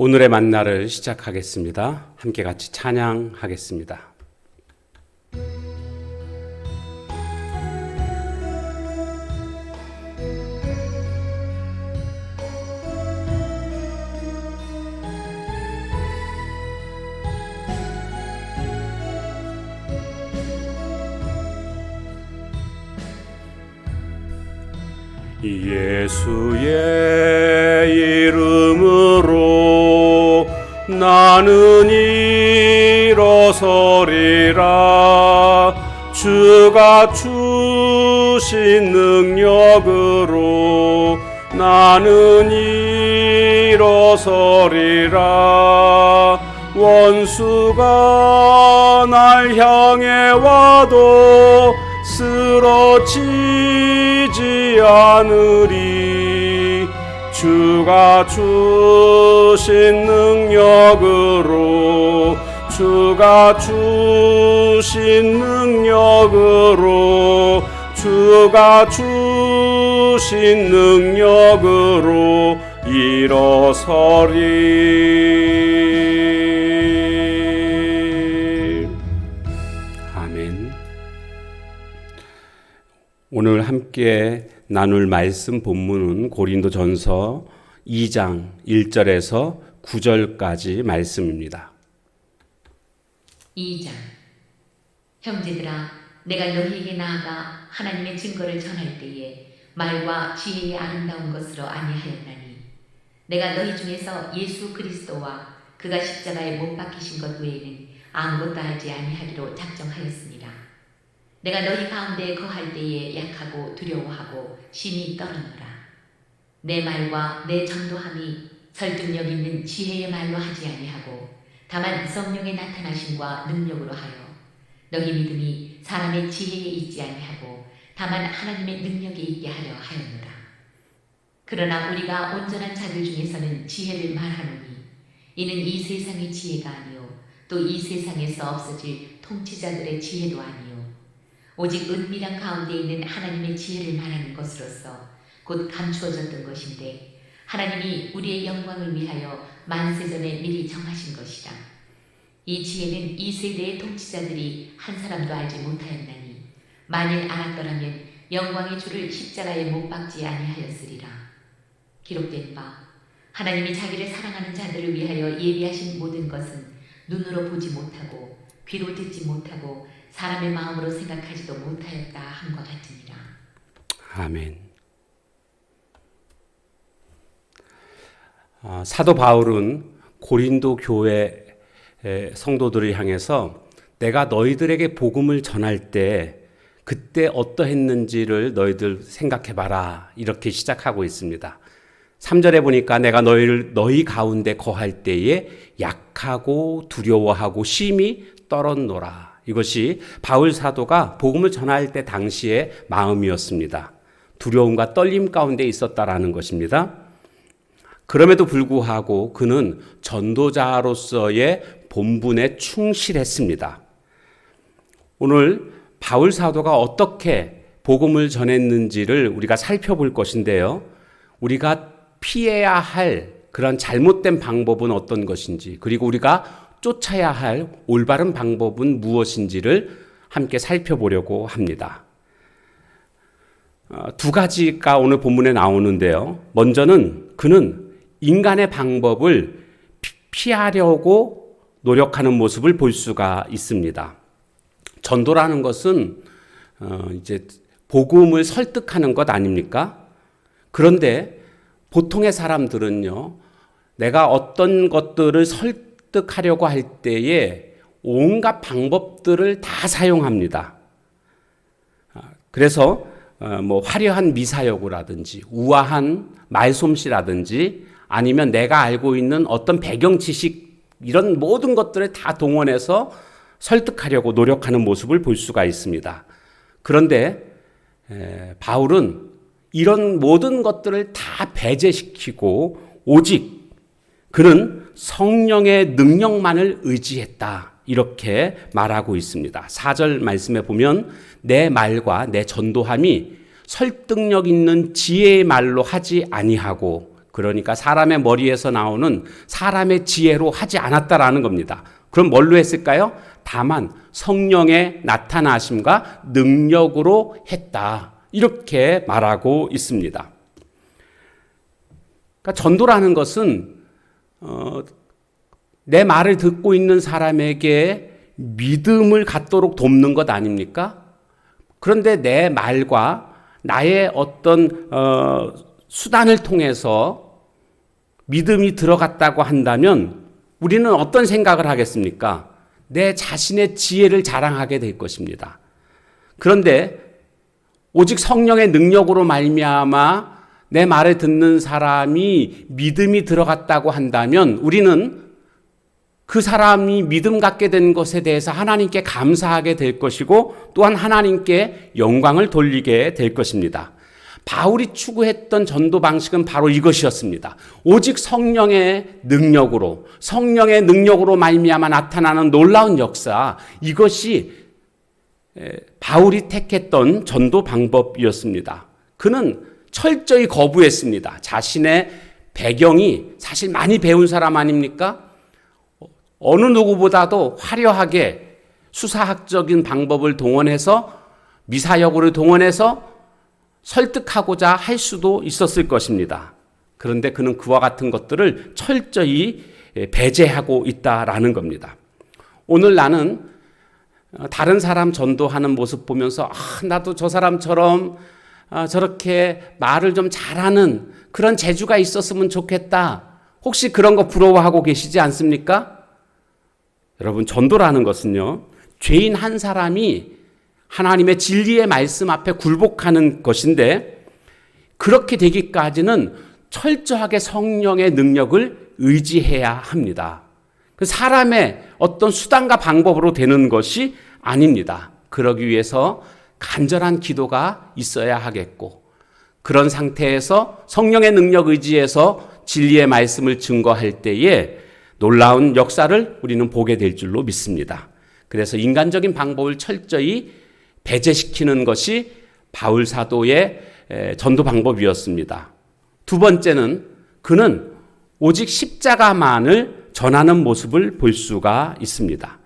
오늘의 만나를 시작하겠습니다. 함께 같이 찬양하겠습니다. 예수의 이름으로 나는 일어서리라. 주가 주신 능력으로 나는 일어서리라. 원수가 날 향해 와도 쓰러지지 않으리. 주가 주신 능력으로 주가 주신 능력으로 주가 주신 능력으로 일어서리. 아멘. 오늘 함께 나눌 말씀 본문은 고린도전서 2장 1절에서 9절까지 말씀입니다. 2장. 형제들아, 내가 너희에게 나아가 하나님의 증거를 전할 때에 말과 지혜의 아름다운 것으로 아니하였나니 내가 너희 중에서 예수 그리스도와 그가 십자가에 못 박히신 것 외에는 아무것도 알지 아니하기로 작정하였습니다. 내가 너희 가운데 거할 때에 약하고 두려워하고 심히 떨었노라. 내 말과 내 전도함이 설득력 있는 지혜의 말로 하지 아니하고 다만 성령의 나타나심과 능력으로 하여 너희 믿음이 사람의 지혜에 있지 아니하고 다만 하나님의 능력에 있게 하려 하였노라. 그러나 우리가 온전한 자들 중에서는 지혜를 말하노니 이는 이 세상의 지혜가 아니요 또 이 세상에서 없어질 통치자들의 지혜도 아니요 오직 은밀한 가운데 있는 하나님의 지혜를 말하는 것으로서 곧 감추어졌던 것인데 하나님이 우리의 영광을 위하여 만세전에 미리 정하신 것이라. 이 지혜는 이 세대의 통치자들이 한 사람도 알지 못하였나니 만일 알았더라면 영광의 주를 십자가에 못 박지 아니하였으리라. 기록된 바 하나님이 자기를 사랑하는 자들을 위하여 예비하신 모든 것은 눈으로 보지 못하고 귀로 듣지 못하고 사람의 마음으로 생각하지도 못하였다 함과 같으니라. 아멘. 사도 바울은 고린도 교회 성도들을 향해서 내가 너희들에게 복음을 전할 때 그때 어떠했는지를 너희들 생각해봐라 이렇게 시작하고 있습니다. 3절에 보니까 내가 너희 가운데 거할 때에 약하고 두려워하고 심히 떨었노라. 이것이 바울 사도가 복음을 전할 때 당시의 마음이었습니다. 두려움과 떨림 가운데 있었다라는 것입니다. 그럼에도 불구하고 그는 전도자로서의 본분에 충실했습니다. 오늘 바울 사도가 어떻게 복음을 전했는지를 우리가 살펴볼 것인데요. 우리가 피해야 할 그런 잘못된 방법은 어떤 것인지, 그리고 우리가 쫓아야 할 올바른 방법은 무엇인지를 함께 살펴보려고 합니다. 두 가지가 오늘 본문에 나오는데요. 먼저는 그는 인간의 방법을 피하려고 노력하는 모습을 볼 수가 있습니다. 전도라는 것은 이제 복음을 설득하는 것 아닙니까? 그런데 보통의 사람들은요, 내가 어떤 것들을 설득하려고 할 때에 온갖 방법들을 다 사용합니다. 그래서 화려한 미사여구라든지 우아한 말솜씨라든지 아니면 내가 알고 있는 어떤 배경 지식 이런 모든 것들을 다 동원해서 설득하려고 노력하는 모습을 볼 수가 있습니다. 그런데 바울은 이런 모든 것들을 다 배제시키고 오직 그는 성령의 능력만을 의지했다. 이렇게 말하고 있습니다. 4절 말씀에 보면 내 말과 내 전도함이 설득력 있는 지혜의 말로 하지 아니하고 그러니까 사람의 머리에서 나오는 사람의 지혜로 하지 않았다라는 겁니다. 그럼 뭘로 했을까요? 다만 성령의 나타나심과 능력으로 했다. 이렇게 말하고 있습니다. 그러니까 전도라는 것은 내 말을 듣고 있는 사람에게 믿음을 갖도록 돕는 것 아닙니까? 그런데 내 말과 나의 어떤 수단을 통해서 믿음이 들어갔다고 한다면 우리는 어떤 생각을 하겠습니까? 내 자신의 지혜를 자랑하게 될 것입니다. 그런데 오직 성령의 능력으로 말미암아 내 말을 듣는 사람이 믿음이 들어갔다고 한다면 우리는 그 사람이 믿음 갖게 된 것에 대해서 하나님께 감사하게 될 것이고 또한 하나님께 영광을 돌리게 될 것입니다. 바울이 추구했던 전도 방식은 바로 이것이었습니다. 오직 성령의 능력으로 말미암아 나타나는 놀라운 역사, 이것이 바울이 택했던 전도 방법이었습니다. 그는 철저히 거부했습니다. 자신의 배경이 사실 많이 배운 사람 아닙니까? 어느 누구보다도 화려하게 수사학적인 방법을 동원해서 미사여구를 동원해서 설득하고자 할 수도 있었을 것입니다. 그런데 그는 그와 같은 것들을 철저히 배제하고 있다라는 겁니다. 오늘 나는 다른 사람 전도하는 모습 보면서 나도 저 사람처럼 저렇게 말을 좀 잘하는 그런 재주가 있었으면 좋겠다. 혹시 그런 거 부러워하고 계시지 않습니까? 여러분, 전도라는 것은요, 죄인 한 사람이 하나님의 진리의 말씀 앞에 굴복하는 것인데 그렇게 되기까지는 철저하게 성령의 능력을 의지해야 합니다. 사람의 어떤 수단과 방법으로 되는 것이 아닙니다. 그러기 위해서 간절한 기도가 있어야 하겠고 그런 상태에서 성령의 능력 의지해서 진리의 말씀을 증거할 때에 놀라운 역사를 우리는 보게 될 줄로 믿습니다. 그래서 인간적인 방법을 철저히 배제시키는 것이 바울 사도의 전도 방법이었습니다. 두 번째는 그는 오직 십자가만을 전하는 모습을 볼 수가 있습니다.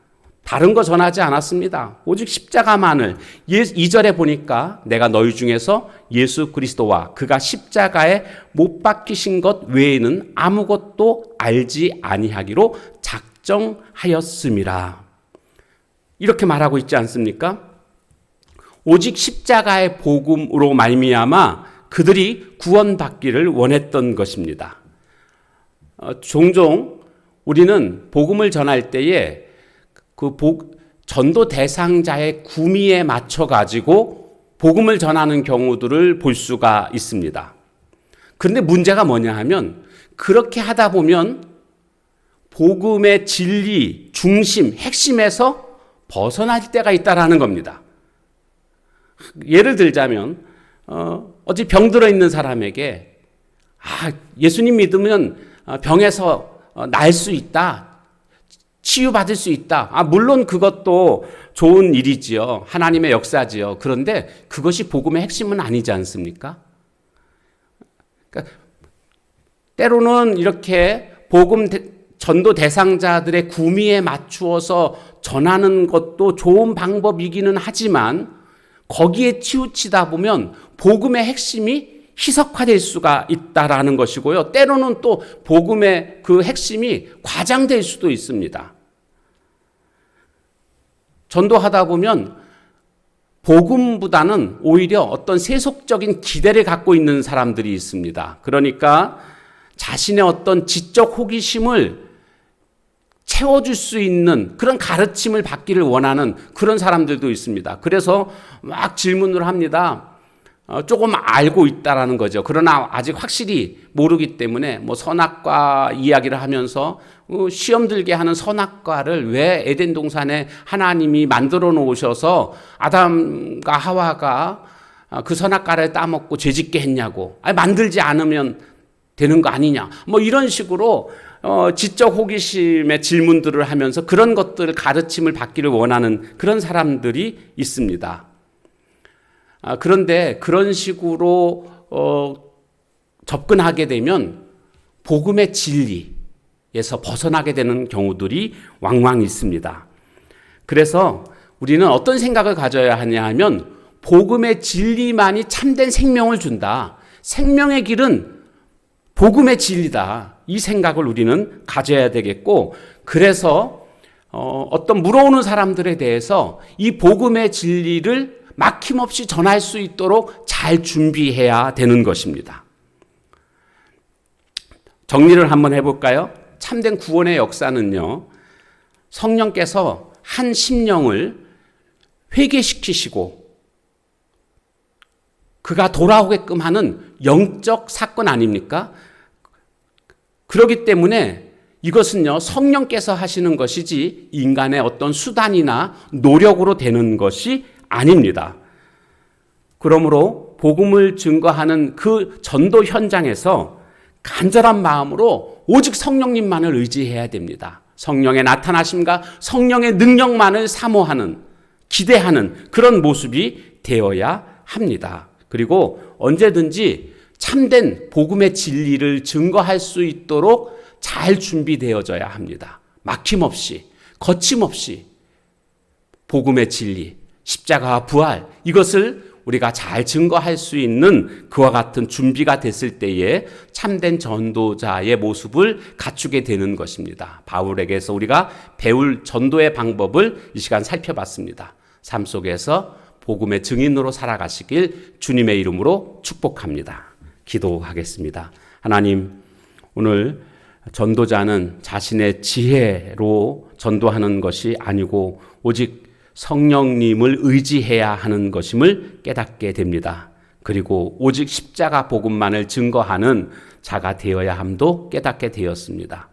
다른 거 전하지 않았습니다. 오직 십자가만을. 2절에 보니까 내가 너희 중에서 예수 그리스도와 그가 십자가에 못 박히신 것 외에는 아무것도 알지 아니하기로 작정하였음이라. 이렇게 말하고 있지 않습니까? 오직 십자가의 복음으로 말미암아 그들이 구원받기를 원했던 것입니다. 종종 우리는 복음을 전할 때에 전도 대상자의 구미에 맞춰 가지고 복음을 전하는 경우들을 볼 수가 있습니다. 그런데 문제가 뭐냐 하면 그렇게 하다 보면 복음의 진리, 중심, 핵심에서 벗어날 때가 있다라는 겁니다. 예를 들자면 어디 병들어 있는 사람에게 예수님 믿으면 병에서 날 수 있다. 치유받을 수 있다. 물론 그것도 좋은 일이지요. 하나님의 역사지요. 그런데 그것이 복음의 핵심은 아니지 않습니까? 그러니까 때로는 이렇게 복음 전도 대상자들의 구미에 맞추어서 전하는 것도 좋은 방법이기는 하지만 거기에 치우치다 보면 복음의 핵심이 희석화될 수가 있다라는 것이고요. 때로는 또 복음의 그 핵심이 과장될 수도 있습니다. 전도하다 보면 복음보다는 오히려 어떤 세속적인 기대를 갖고 있는 사람들이 있습니다. 그러니까 자신의 어떤 지적 호기심을 채워줄 수 있는 그런 가르침을 받기를 원하는 그런 사람들도 있습니다. 그래서 막 질문을 합니다. 조금 알고 있다라는 거죠. 그러나 아직 확실히 모르기 때문에 선악과 이야기를 하면서 시험 들게 하는 선악과를 왜 에덴 동산에 하나님이 만들어 놓으셔서 아담과 하와가 그 선악과를 따먹고 죄짓게 했냐고. 만들지 않으면 되는 거 아니냐. 이런 식으로 지적 호기심의 질문들을 하면서 그런 것들을 가르침을 받기를 원하는 그런 사람들이 있습니다. 그런데 그런 식으로 접근하게 되면 복음의 진리에서 벗어나게 되는 경우들이 왕왕 있습니다. 그래서 우리는 어떤 생각을 가져야 하냐 하면 복음의 진리만이 참된 생명을 준다. 생명의 길은 복음의 진리다. 이 생각을 우리는 가져야 되겠고, 그래서 어떤 물어오는 사람들에 대해서 이 복음의 진리를 막힘없이 전할 수 있도록 잘 준비해야 되는 것입니다. 정리를 한번 해볼까요? 참된 구원의 역사는요, 성령께서 한 심령을 회개시키시고 그가 돌아오게끔 하는 영적 사건 아닙니까? 그렇기 때문에 이것은요, 성령께서 하시는 것이지 인간의 어떤 수단이나 노력으로 되는 것이 아닙니다. 그러므로 복음을 증거하는 그 전도 현장에서 간절한 마음으로 오직 성령님만을 의지해야 됩니다. 성령의 나타나심과 성령의 능력만을 사모하는, 기대하는 그런 모습이 되어야 합니다. 그리고 언제든지 참된 복음의 진리를 증거할 수 있도록 잘 준비되어져야 합니다. 막힘없이, 거침없이 복음의 진리, 십자가와 부활, 이것을 우리가 잘 증거할 수 있는 그와 같은 준비가 됐을 때에 참된 전도자의 모습을 갖추게 되는 것입니다. 바울에게서 우리가 배울 전도의 방법을 이 시간 살펴봤습니다. 삶 속에서 복음의 증인으로 살아가시길 주님의 이름으로 축복합니다. 기도하겠습니다. 하나님, 오늘 전도자는 자신의 지혜로 전도하는 것이 아니고 오직 성령님을 의지해야 하는 것임을 깨닫게 됩니다. 그리고 오직 십자가 복음만을 증거하는 자가 되어야 함도 깨닫게 되었습니다.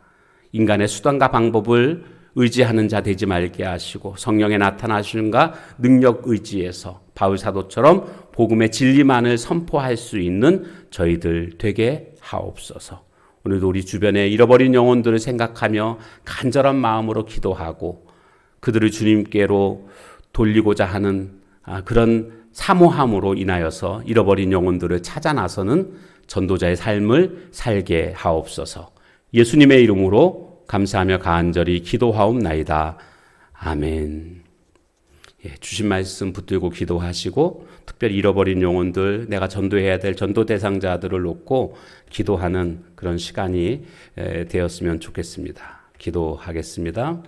인간의 수단과 방법을 의지하는 자 되지 말게 하시고 성령의 나타나심과 능력 의지에서 바울 사도처럼 복음의 진리만을 선포할 수 있는 저희들 되게 하옵소서. 오늘도 우리 주변에 잃어버린 영혼들을 생각하며 간절한 마음으로 기도하고 그들을 주님께로 돌리고자 하는 그런 사모함으로 인하여서 잃어버린 영혼들을 찾아 나서는 전도자의 삶을 살게 하옵소서. 예수님의 이름으로 감사하며 간절히 기도하옵나이다. 아멘. 주신 말씀 붙들고 기도하시고 특별히 잃어버린 영혼들, 내가 전도해야 될 전도 대상자들을 놓고 기도하는 그런 시간이 되었으면 좋겠습니다. 기도하겠습니다.